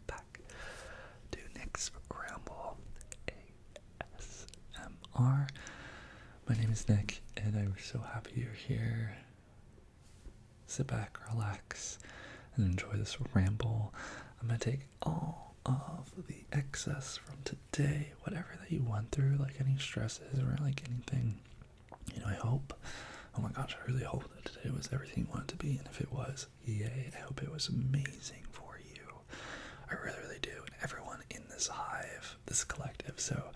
back to Nick's Ramble ASMR. My name is Nick, and I'm so happy you're here. Sit back, relax, and enjoy this ramble. I'm gonna take all of the excess from today, whatever that you went through, like any stresses or like anything. I hope, oh my gosh, I really hope that today was everything you wanted to be, and if it was, yay, I hope it was amazing for you. I really, really do, and everyone in this hive, this collective. So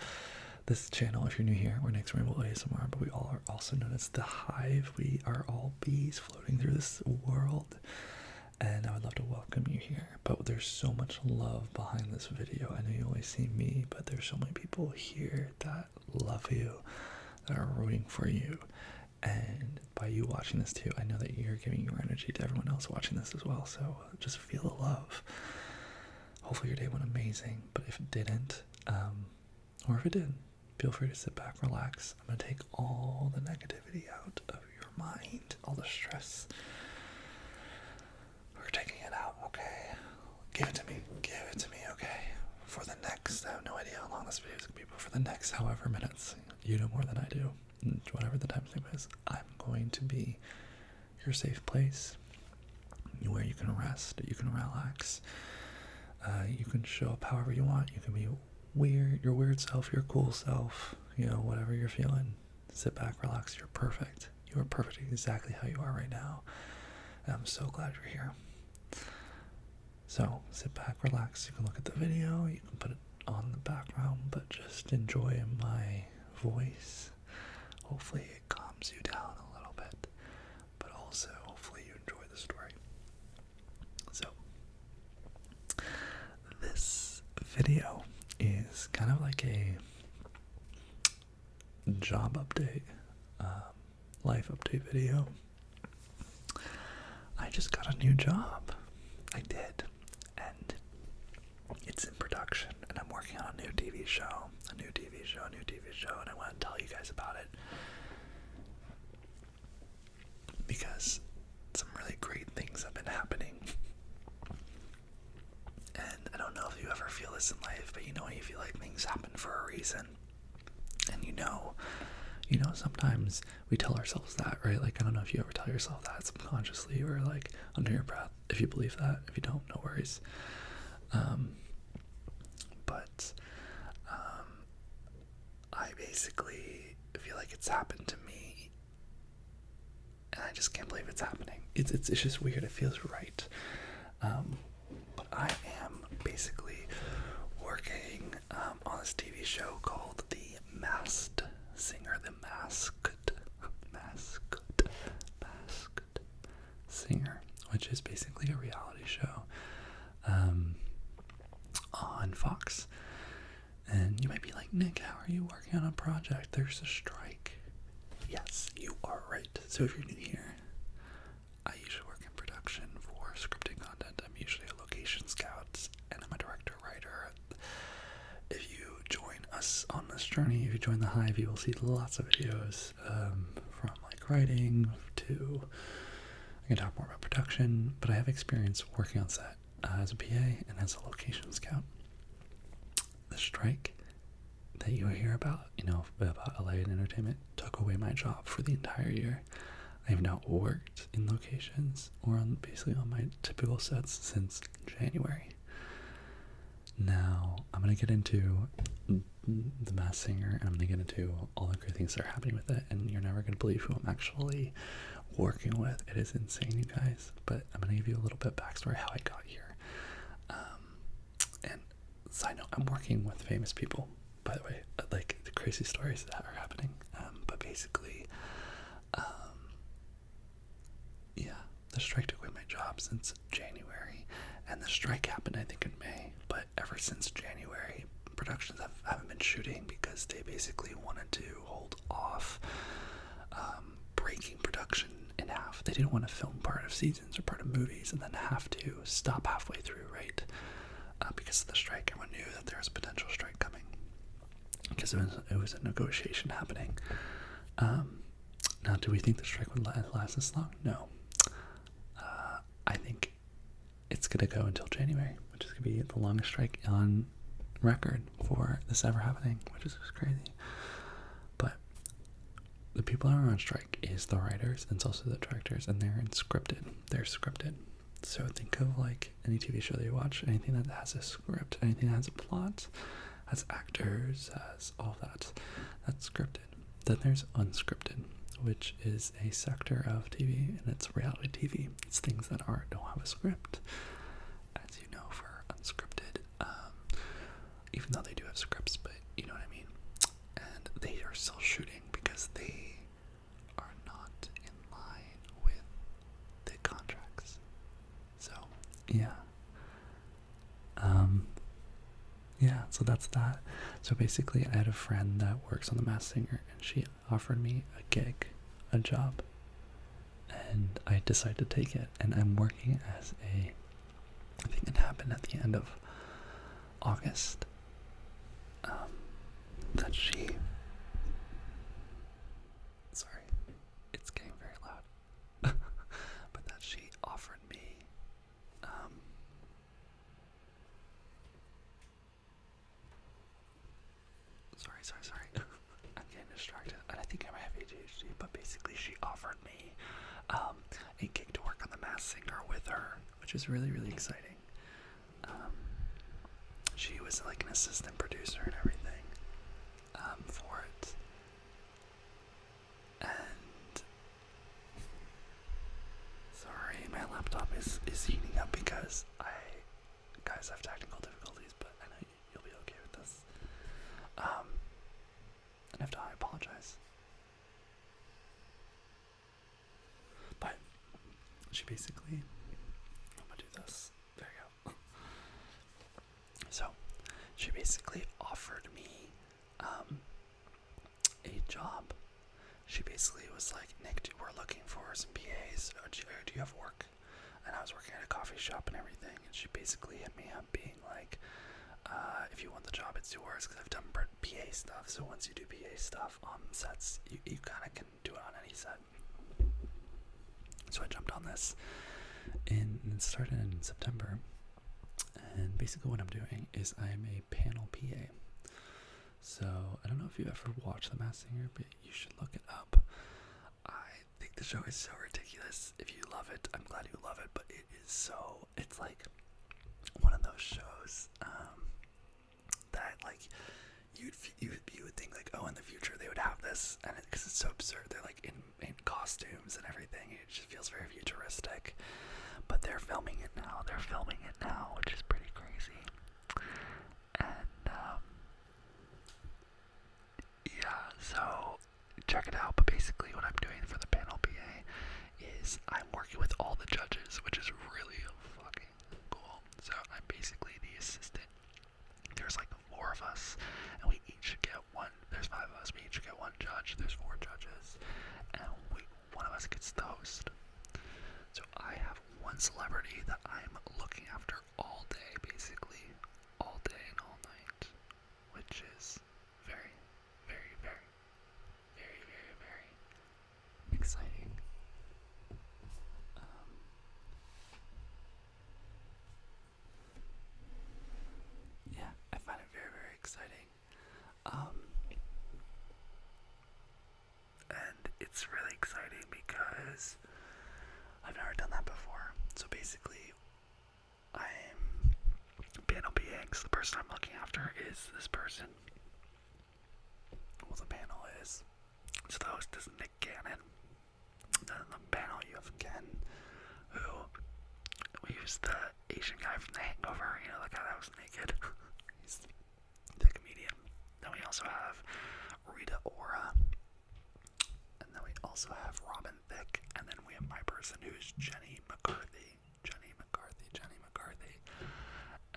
this channel, if you're new here, we're nicksrambleasmr, but we all are also known as the hive. We are all bees floating through this world, and I would love to welcome you here. But there's so much love behind this video. I know you always see me, but there's so many people here that love you, that are rooting for you. And by you watching this too, I know that you're giving your energy to everyone else watching this as well. So just feel the love. Hopefully your day went amazing, but if it didn't, or if it did, feel free to sit back, relax. I'm gonna take all the negativity out of your mind, all the stress. We're taking it out, okay? Give it to me, okay? For the next, I have no idea how long this video is gonna be, but for the next however minutes, you know more than I do, whatever the time frame is, I'm going to be your safe place, where you can rest, you can relax, you can show up however you want. You can be weird, your weird self, your cool self, whatever you're feeling. Sit back, relax. You're perfect. You are perfect exactly how you are right now. And I'm so glad you're here. So sit back, relax. You can look at the video, you can put it on the background, but just enjoy my voice. Hopefully it calms you down a little bit, but also hopefully you enjoy the story. So this video is kind of like a job update, life update video. I just got a new job. I did, and it's in production, and I'm working on a new TV show, and I want to tell you guys about it because some really great things have been happening. And I don't know if you ever feel this in life, but you feel like things happen for a reason. And sometimes we tell ourselves that, right? Like, I don't know if you ever tell yourself that subconsciously or like under your breath, if you believe that. If you don't, no worries. But I basically feel like it's happened to me, and I just can't believe it's happening. It's just weird. It feels right. But I am basically working on this TV show called The Masked Singer, Masked Singer, which is basically a reality show on Fox. And you might be like, Nick, how are you working on a project? There's a strike. Yes, you are right. So if you're new here, I usually work in production for scripting content. I'm usually a location scout, and I'm a director-writer. If you join us on this journey, if you join the hive, you will see lots of videos from like writing to, I can talk more about production, but I have experience working on set as a PA and as a location scout. The strike that you hear about, about LA and entertainment, took away my job for the entire year. I have not worked in locations or basically on my typical sets since January. Now, I'm going to get into The Masked Singer, and I'm going to get into all the great things that are happening with it, and you're never going to believe who I'm actually working with. It is insane, you guys, but I'm going to give you a little bit of backstory how I got here. And side note, I'm working with famous people, by the way, like the crazy stories that are happening, but basically, the strike took away my job since January, and the strike happened I think in May, but ever since January, productions haven't been shooting because they basically wanted to hold off breaking production in half. They didn't want to film part of seasons or part of movies and then have to stop halfway through, right? Because of the strike. Everyone knew that there was a potential strike coming because it was a negotiation happening. Now, do we think the strike would last this long? No. I think it's going to go until January, which is going to be the longest strike on record for this ever happening, which is just crazy. But the people that are on strike is the writers, and it's also the directors, and they're scripted. They're scripted. So think of like any TV show that you watch, anything that has a script, anything that has a plot, has actors, has all that, that's scripted. Then there's unscripted, which is a sector of TV, and it's reality TV. It's things that don't have a script, as you know, for unscripted, even though they do have scripts, but you know what I mean. And they are still shooting because they are not in line with the contracts. So yeah. Yeah, so that's that. So basically I had a friend that works on The Masked Singer, and she offered me a gig, a job, and I decided to take it. And I'm working as I think it happened at the end of August, that she, sorry, it's getting very loud, but that she offered me, sorry, I'm getting distracted, and I think I might have ADHD, but basically she offered me a gig to work on The Masked Singer with her, which is really, really exciting. She was like an assistant producer and everything for it. And sorry, my laptop is heating up because guys, have technical difficulties, but I know you'll be okay with this. And if not, I apologize. But she basically, I'm gonna do this. There you go. So she basically offered me a job. She basically was like, Nick, we're looking for some PAs. Do you have work? And I was working at a coffee shop and everything, and she basically hit me up being like, if you want the job, it's yours, because I've done PA stuff. So once you do PA stuff on sets, you kind of can do it on any set. So I jumped on this, and it started in September. And basically what I'm doing is I'm a panel PA. So I don't know if you ever watched The Masked Singer, but you should look it up. I think the show is so ridiculous. If you love it, I'm glad you love it, but it's like one of those shows that like you would think like, oh, in the future they would have this, and because it's so absurd, they're like in costumes and everything. It just feels very futuristic. But they're filming it now, which is pretty crazy. And yeah, so check it out. But basically what I'm doing for the panel PA is I'm working with all the judges, which is really fucking cool. So I'm basically the assistant. There's like 4 of us, and we each get one. There's 5 of us. We each get one judge. There's 4 judges, and one of us gets the host. So I have one celebrity that I'm looking after all day, basically, all day and all night, which is very, very, very, very, very, very exciting. Yeah, I find it very, very exciting. And it's really exciting because I've never done that before. So basically, I'm panel PAing. So the person I'm looking after is this person. Well, the panel is. So the host is Nick Cannon. Then on the panel you have Ken, who we use the Asian guy from The Hangover. You know, the guy that was naked. He's the comedian. Then we also have Rita Ora. And then we also have Robin Thicke, and then we have my person who's Jenny McCarthy.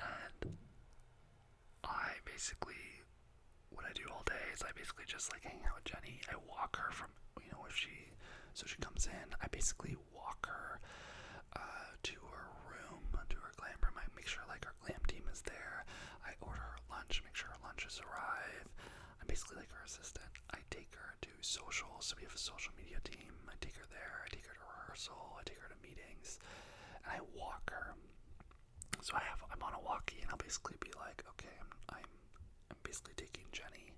And I basically, what I do all day is I basically just like hang out with Jenny. I walk her from, if she comes in, I basically walk her to her room, to her glam room. I make sure like her glam team is there. I order her lunch, make sure her lunches arrive. I'm basically like her assistant. I take her to socials. So we have a social media team. I take her there. I take her to rehearsal. I take her to meetings, and I walk her. So I'm on a walkie, and I'll basically be like, okay, I'm basically taking Jenny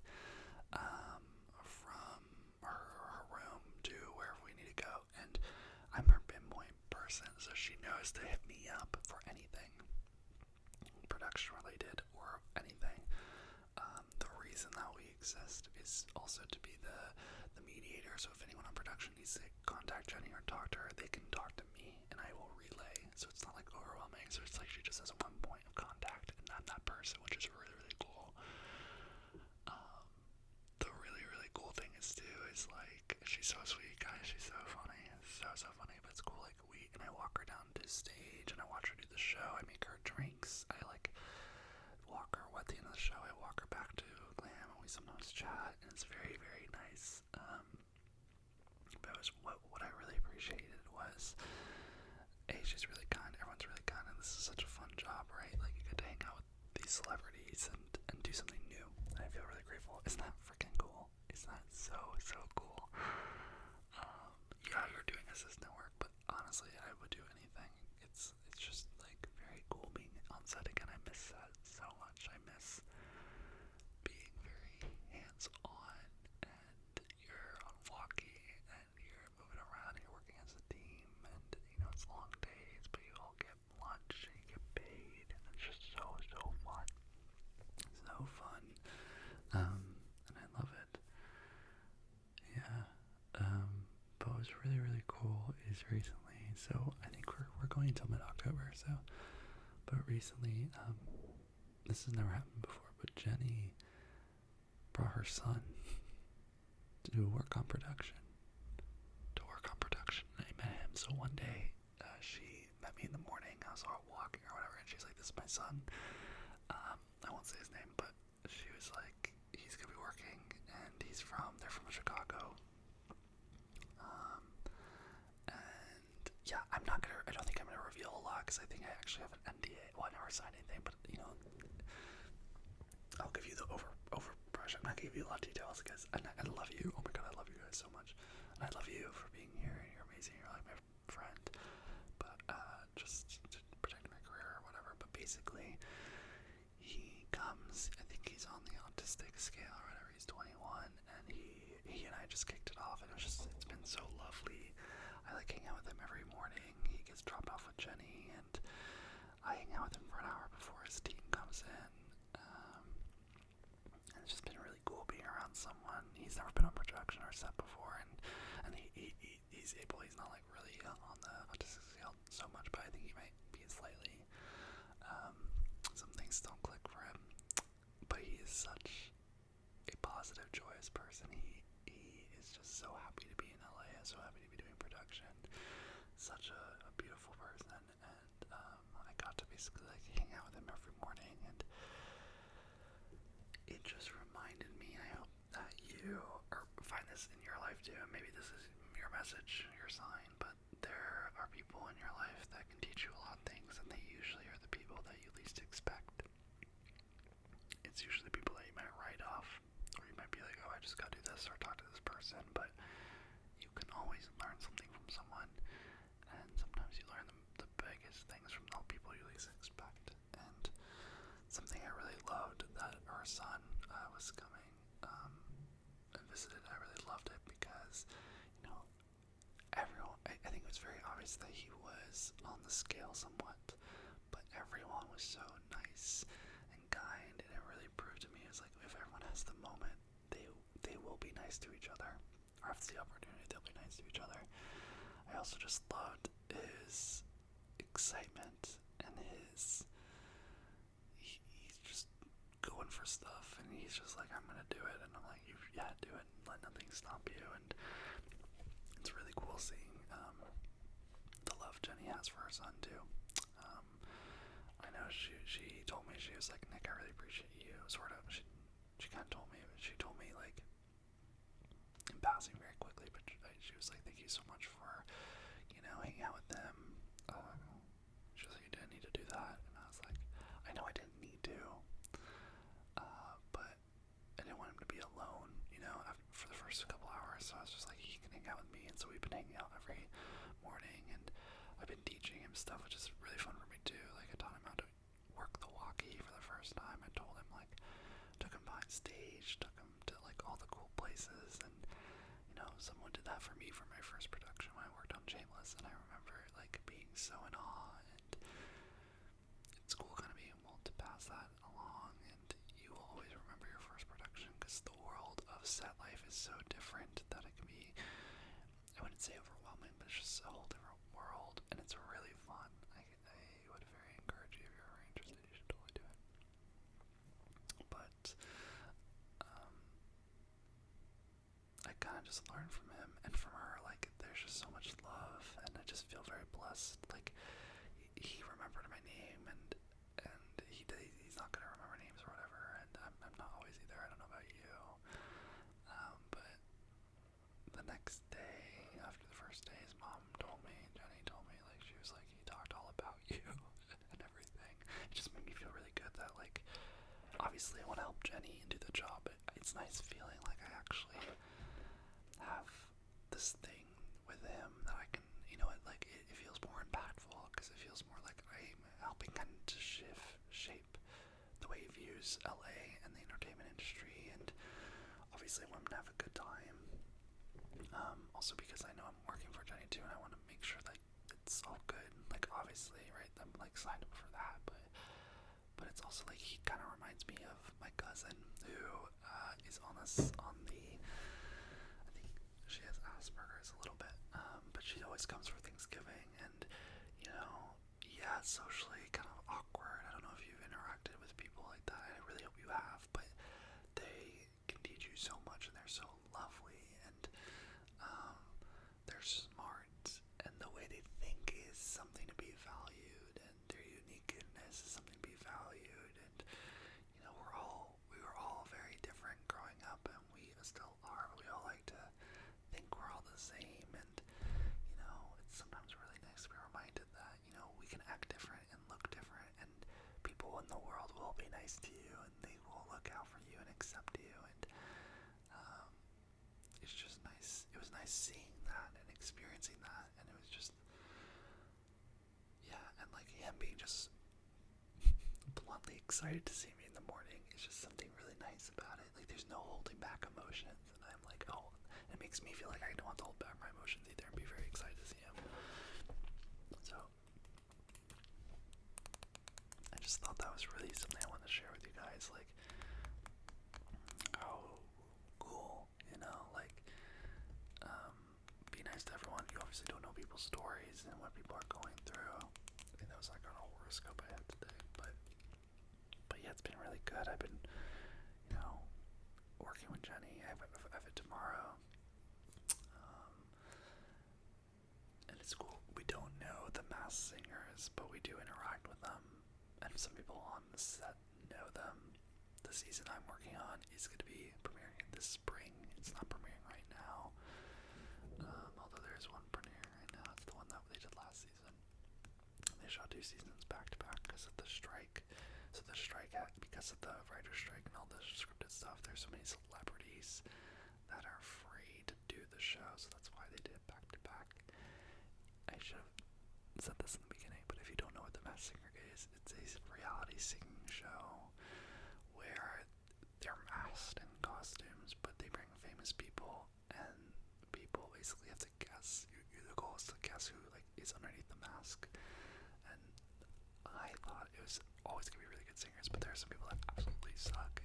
from her room to wherever we need to go, and I'm her pinpoint person, so she knows to hit me up for anything production related or anything. The reason that we exist is also to be the mediator. So if anyone on production needs to contact Jenny or talk to her, they can talk to me, and I will relay. So it's not like overwhelming. So it's like she just has one point of contact, and I'm that person, which is really, really cool. The really, really cool thing is too is like she's so sweet, guys. She's so funny, so funny. But it's cool. Like I walk her down to stage, and I watch her do the show. I make her drinks. I like walk her at the end of the show. I walk her back to Glam, and we sometimes chat, and it's very, very nice. But it was what I really appreciated was, she's really kind. Everyone's really kind, and this is such a fun job, right? Like you get to hang out with these celebrities and do something new. And I feel really grateful. Isn't that freaking cool? Isn't that so cool? Yeah, you're doing assistant work, but honestly, I would do anything. It's just like very cool being on set again. I miss that so much. I miss being very hands-on, and you're on walkie, and you're moving around, and you're working as a team, and it's long days, but you all get lunch, and you get paid, and it's just so fun. So fun. And I love it. Yeah. But what was really, really cool is recently, so I think we're going until mid-October, but recently, this has never happened before, but Jenny brought her son to work on production. And I met him. So one day, she met me in the morning. I was out walking or whatever, and she's like, "This is my son." I won't say his name, but she was like, "He's gonna be working, and they're from Chicago." And yeah, I don't think I'm gonna reveal a lot because I think I actually have an NDA. Well, I never signed anything, but I'll give you the overbrush. I'm not gonna give you a lot of details because I love you. Oh my god, I love you guys so much, and I love you for being here. And you're amazing. You're like my friend. But just to protect my career or whatever. But basically, he comes. I think he's on the autistic scale or whatever. He's 21, and he and I just kicked it off, and it's been so lovely. I like hang out with him every morning. He gets dropped off with Jenny, and I hang out with him for an hour before his team comes in. And it's just been really cool being around someone. He's never been on production or set before, and he's able. He's not like really on the autistic scale so much, but I think he might be slightly. Some things don't click for him, but he is such a positive, joyous person. He is just so happy to be in LA, so happy to be doing production. Such a beautiful person, and I got to basically like hang out with him every morning, and it just reminded me. I hope that you find this in your life too. Maybe this is your message, your sign, but there are people in your life that can teach you a lot of things, and they usually are the people that you least expect. It's usually people that you might write off, or you might be like, oh, I just gotta do this or talk to this person, but you can always learn something from someone, and sometimes you learn the biggest things from the people you least expect. And something I really loved that our son was coming and visited. I really loved it because, everyone, I think it was very obvious that he was on the scale somewhat, but everyone was so nice and kind, and it really proved to me, it's like, if everyone has the moment, they will be nice to each other, or have the opportunity, they'll be nice to each other. I also just loved his excitement and he's just going for stuff, and he's just like, I'm gonna do it, and I'm like, yeah, do it, and let nothing stop you. And it's really cool seeing the love Jenny has for her son too. I know she told me, she was like, Nick, I really appreciate you, sort of. She kind of told me, but she told me like in passing very quickly, but she was like, thank you so much for hanging out with them. She was like, you didn't need to do that, and I was like, I know I didn't need to, but I didn't want him to be alone, for the first couple hours. first time, I told him, like, took him behind stage, took him to, like, all the cool places, and, you know, someone did that for me for my first production when I worked on Shameless, and I remember, like, being so in awe, and it's cool kind of being able to pass that along, and you will always remember your first production, because the world of set life is so different that it can be, I wouldn't say overwhelming, but it's just a whole different world, and it's really fun. I would very encourage you, if you're ever interested, you should totally do it. But I kind of just learned from him and from her, like, there's just so much love, and I just feel very blessed. Like, he remembered my name, and he's not gonna remember names or whatever, and I'm not always either. I don't know about you, but the next day, after the first day, his mom told me, Jenny told me, like, she was like, he talked all about you and everything. It just made me feel really good that, like, obviously I want to help Jenny and do the job, but it's nice feeling like I actually have this thing with him that I can, you know, it feels more impactful, because it feels more like I'm helping kind of to shape the way he views LA and the entertainment industry, and obviously I want him to have a good time. Also because I know I'm working for Jenny too, and I want to make sure that it's all good. Like, obviously, right, I'm like signed up for that, but it's also like he kind of reminds me of my cousin who is on the, I think she has Asperger's a little bit, but she always comes for Thanksgiving, and, you know, yeah, it's socially kind of awkward. I don't know if you've interacted with people like that. I really hope you have, but they can teach you so much, and they're so lovely, and they're smart, and the way they think is something to be valued, and their uniqueness is something to be valued, and, you know, we were all very different growing up, and we still are, but we all like to think we're all the same, and, you know, it's sometimes really nice to be reminded that, you know, we can act different and look different, and people in the world will be nice to you, and they will look out for you and accept you, and it's just nice. It was nice seeing that and experiencing that, and it was just, yeah, and like him being just bluntly excited to see me in the morning is just something really nice about it. Like, there's no holding back emotions, and I'm like, oh, it makes me feel like I don't have to hold back my emotions either, and be very excited to see him. So I just thought that was really something I wanted to share with you guys, like, how cool, you know, like, be nice to everyone. You obviously don't know people's stories and what people are going through. I think that was like on a horoscope I had today, but yeah, it's been really good. I've been, you know, working with Jenny. I have it tomorrow, and it's cool. We don't know the Masked Singers, but we do interact with them, and some people on the set know them. The season I'm working on is going to be premiering this spring. It's not premiering right now, although there's one premiering right now. It's the one that they did last season. They shot 2 seasons back to back because of the strike. So the strike, because of the writer's strike and all the scripted stuff, there's so many celebrities that are free to do the show, so that's why they did it back to back. I should have said this in the beginning, but if you don't know what The Masked Singer is, it's a reality singing show where they're masked in costumes, but they bring famous people, and people basically have to guess. The goal is to guess who, like, is underneath the mask. And I thought it was always gonna be really good singers, but there are some people that absolutely suck.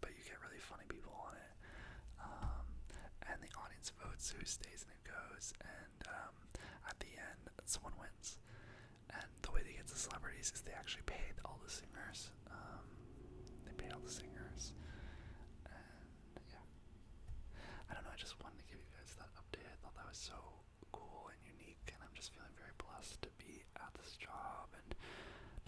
But you get really funny people on it. And the audience votes who stays and who goes. And at the end, someone wins. And the way they get the celebrities is they actually paid all the singers. They paid all the singers. And yeah. I don't know, I just wanted to give you guys that update. I thought that was so cool and unique, and I'm just feeling very blessed to be at this job. And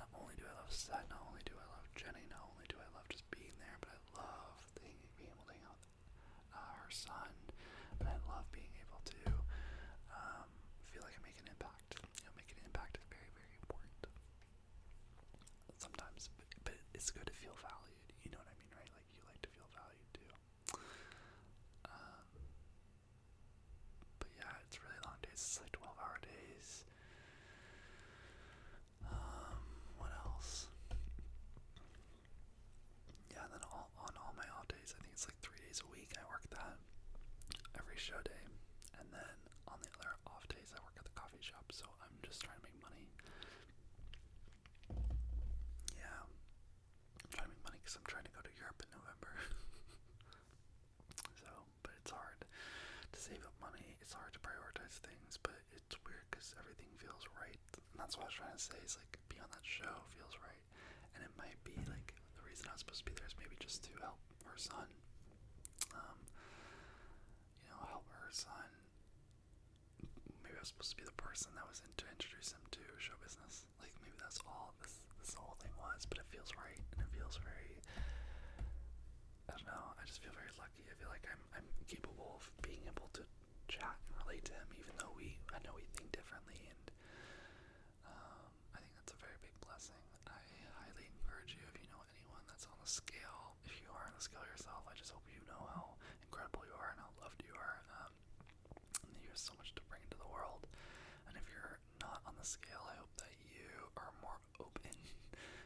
not only do I love set, not only do I love Jenny, not only do I love just being there, but I love being able to hang out with her son, and I love being able to feel like I make an impact. You know, making an impact is very, very important sometimes, but it's good to feel valued. You know what I mean, right? Like, you like to feel valued too. But yeah, it's really long days. It's like 12-hour days. What else? show day, and then on the other off days I work at the coffee shop, so I'm just trying to make money. Yeah, I'm trying to make money because I'm trying to go to Europe in November. So, but it's hard to save up money, it's hard to prioritize things, but it's weird because everything feels right, and that's what I was trying to say, is like, being on that show feels right, and it might be like, the reason I was supposed to be there is maybe just to help her son, help her son. Maybe I was supposed to be the person that was in to introduce him to show business, like, maybe that's all this whole thing was, but it feels right, and it feels very, I don't know, I just feel very lucky. I feel like I'm capable of being able to chat and relate to him, even though I know we think differently, and I think that's a very big blessing. I highly encourage you, if you know anyone that's on the scale, if you are on the scale yourself, I just hope you know how incredible you are and how loved you are, and you have so much to bring into the world. And if you're not on the scale, I hope that you are more open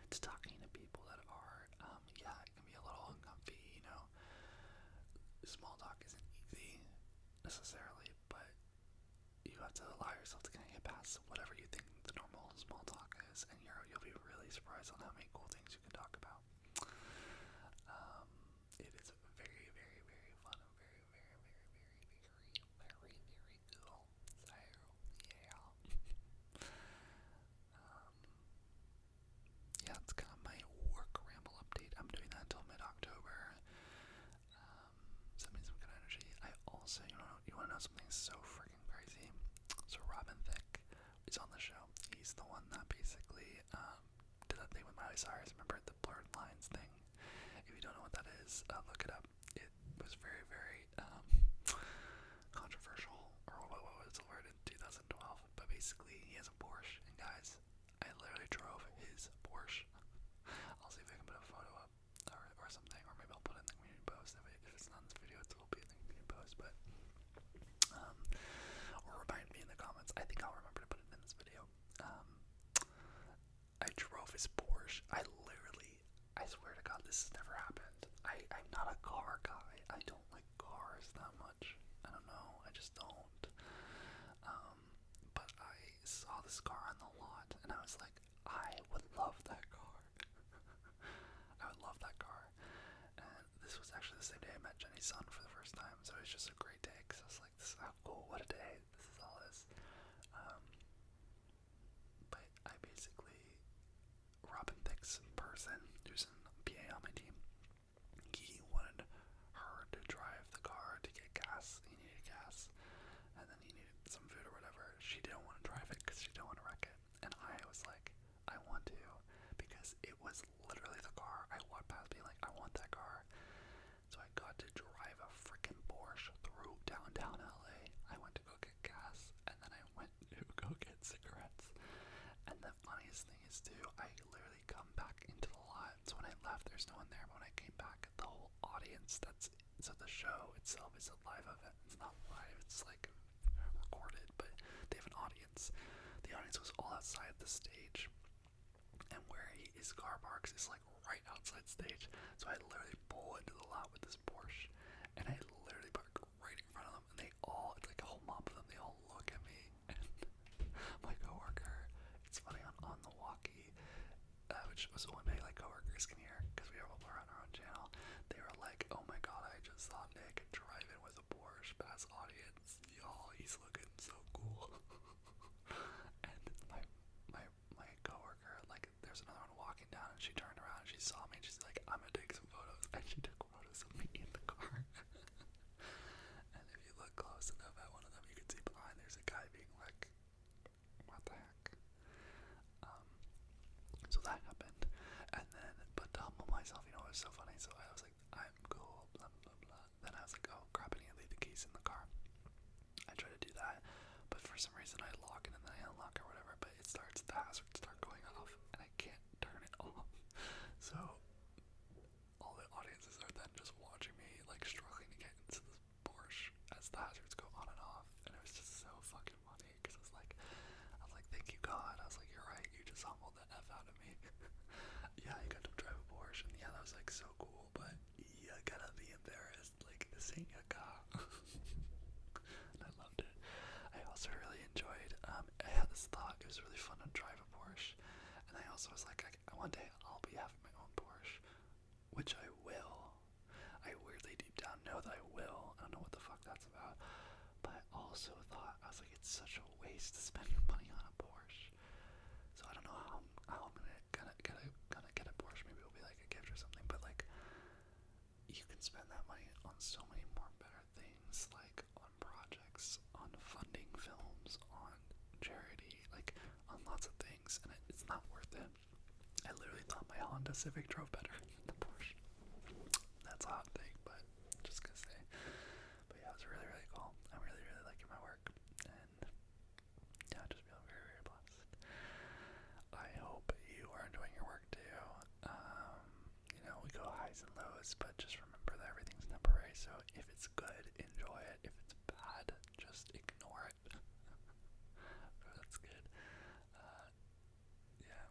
to talking to people that are, it can be a little uncomfy, small talk isn't easy necessarily, but you have to allow yourself to kind of get past whatever you think the normal small talk is, and you'll be really surprised on how many cool things you can talk about. It is very, very, very fun, and very, very, very, very, very, very, very cool. So yeah. It's kind of my work ramble update. I'm doing that until mid-October. So that means some good energy. I also, you want to know something so freaking crazy? So Robin Thicke is on the show. He's the one that basically did that thing with Miley Cyrus. Remember the blurred lines thing? If you don't know what that is, look it up. It was very, very controversial, or what was the word, in 2012. But basically, he has a Porsche, and guys, I literally drove his Porsche. I'll see if I can put a photo up, or something, or maybe I'll put it in the community post. If it's not in this video, it will be in the community post. But or remind me in the comments. I think I'll remember to put it in this video. I drove his Porsche. I swear to God, this has never happened. I'm not a car guy. I don't like cars that much. I don't know. I just don't. But I saw this car on the lot, and I was like, I would love that car. I would love that car. And this was actually the same day I met Jenny's son for the first time, so it was just a great day, because I was like, this is how cool, what a day, this is all this. But I basically, Robin Thicke's person, who's in PA on my team, he wanted her to drive the car to get gas. He needed gas, and then he needed some food or whatever. She didn't want to drive it because she didn't want to wreck it, and I was like, I want to, because it was literally the car I walked past being like, I want that car. So I got to drive a freaking Porsche through downtown LA. I went to go get gas, and then I went to go get cigarettes. And the funniest thing is too, I literally come back into the lot. So when I left, there's no one there, but when I came back, the whole audience so the show itself is a live event. It's not live, it's like recorded, but they have an audience. The audience was all outside the stage, and where his car parks is like right outside stage. So I literally pull into the lot with this Porsche, and I literally park right in front of them, and they all, it's like a whole mob of them, they all look at me, and my coworker, it's funny, on the walkie, which was one day like coworkers can hear, because we are on our own channel, they were like, oh my god, I just saw Nick driving with a Porsche past audience, y'all, he's looking so cool. And my coworker, like, there's another one walking down, and she turned around and she saw me, and she's like, I'm gonna take some photos, and she took photos of me in the car. And if you look close enough at one of them, you can see behind there's a guy being like, what the heck? So that happened, and then, but to humble myself, it was so funny, so I was like, I'm cool, blah blah blah. Then I was like, oh crap, I need to leave the keys in the car. I try to do that, but for some reason I lock it and then I unlock or whatever, but the hazards start going off, and I can't turn it off. So all the audiences are then just watching me, like, struggling to get into this Porsche as the hazards go on and off, and it was just so fucking funny, because I was like, thank you God. I was like, you're right, you just humbled the F out of me. Yeah, you got to drive a Porsche, and yeah, that was like so cool, but you gotta be embarrassed, like, this ain't your car. such a waste to spend your money on a Porsche. So I don't know how I'm gonna get a Porsche. Maybe it'll be like a gift or something. But like, you can spend that money on so many more better things, like on projects, on funding films, on charity, like on lots of things, and it's not worth it. I literally thought my Honda Civic drove better than the Porsche. That's a hot take, but just gonna say. But yeah, it was really, really cool. I'm really, really liking my work, and yeah, just feeling very, very blessed. I hope you are enjoying your work too. You know, we go highs and lows, but just remember that everything's temporary. So if it's good, enjoy it. If it's bad, just ignore it. That's good. Yeah.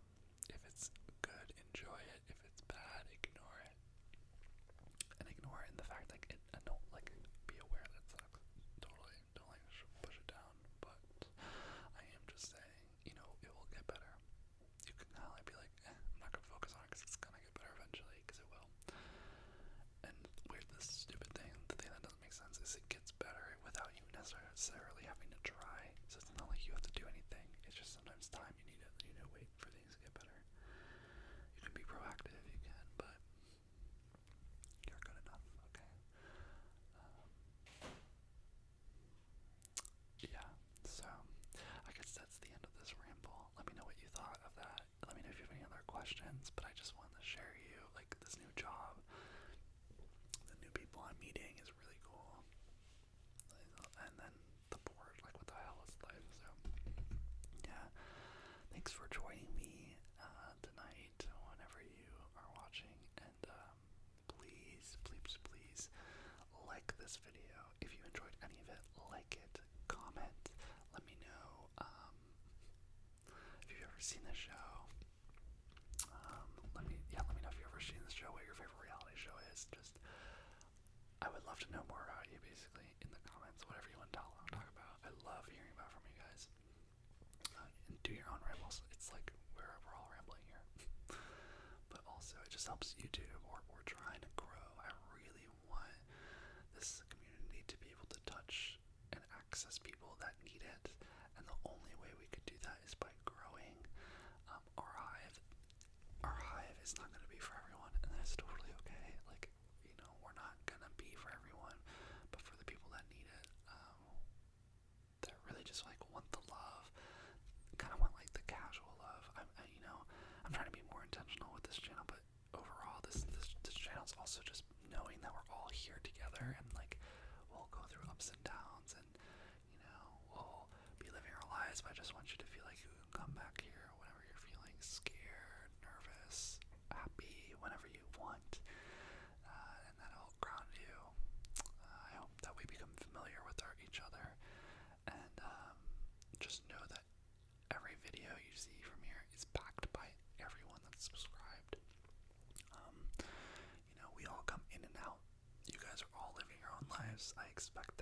If it's good, enjoy it. If it's bad, ignore it. And ignore it in the fact, like, don't, like, be aware that it sucks. Totally. Don't, like, push it down. But I am just saying, you know, it will get better. You can kind of like be like, I'm not going to focus on it because it's going to get better eventually, because it will. And weird, this stupid thing, the thing that doesn't make sense is it gets better without you necessarily having to try. So it's not like you have to do anything. It's just sometimes time you need to wait for things to get better. You can be proactive, you can, but you're good enough, okay? Yeah, so I guess that's the end of this ramble. Let me know what you thought of that. Let me know if you have any other questions, but I just wanted to share you, like, this new job. The new people I'm meeting is really cool. And then the board, like, what the hell is life? So, yeah. Thanks for joining me tonight, whenever you are watching. And please, please, please like this video. If you enjoyed any of it, like it, comment, let me know if you've ever seen this show. Let me know if you've ever seen this show, what your favorite reality show is. Just, I would love to know more about you, basically, in the comments, whatever you want to talk about. I love hearing about from you guys. And do your own rambles. It's like we're all rambling here. But also, it just helps YouTube. We're trying to grow. I really want this community to be able to touch and access people that need it. And the only way we could do that is by growing our hive. Our hive is not going to be for everyone, and that's totally okay. Like, you know, we're not going to be for everyone, but for the people that need it, that really just, like, want the love, kind of want, like, the casual love. I'm trying to be more intentional with this channel, but overall, this channel is also just knowing that we're all here together, and, like, we'll go through ups and downs, and, you know, we'll be living our lives, but I just want you to feel like you can come back here whenever you're feeling scared, nervous, happy, whenever you want, and that'll ground you. I hope that we become familiar with each other, and just know that every video you see from here is backed by everyone that's subscribed. You know, we all come in and out. You guys are all living your own lives. I expect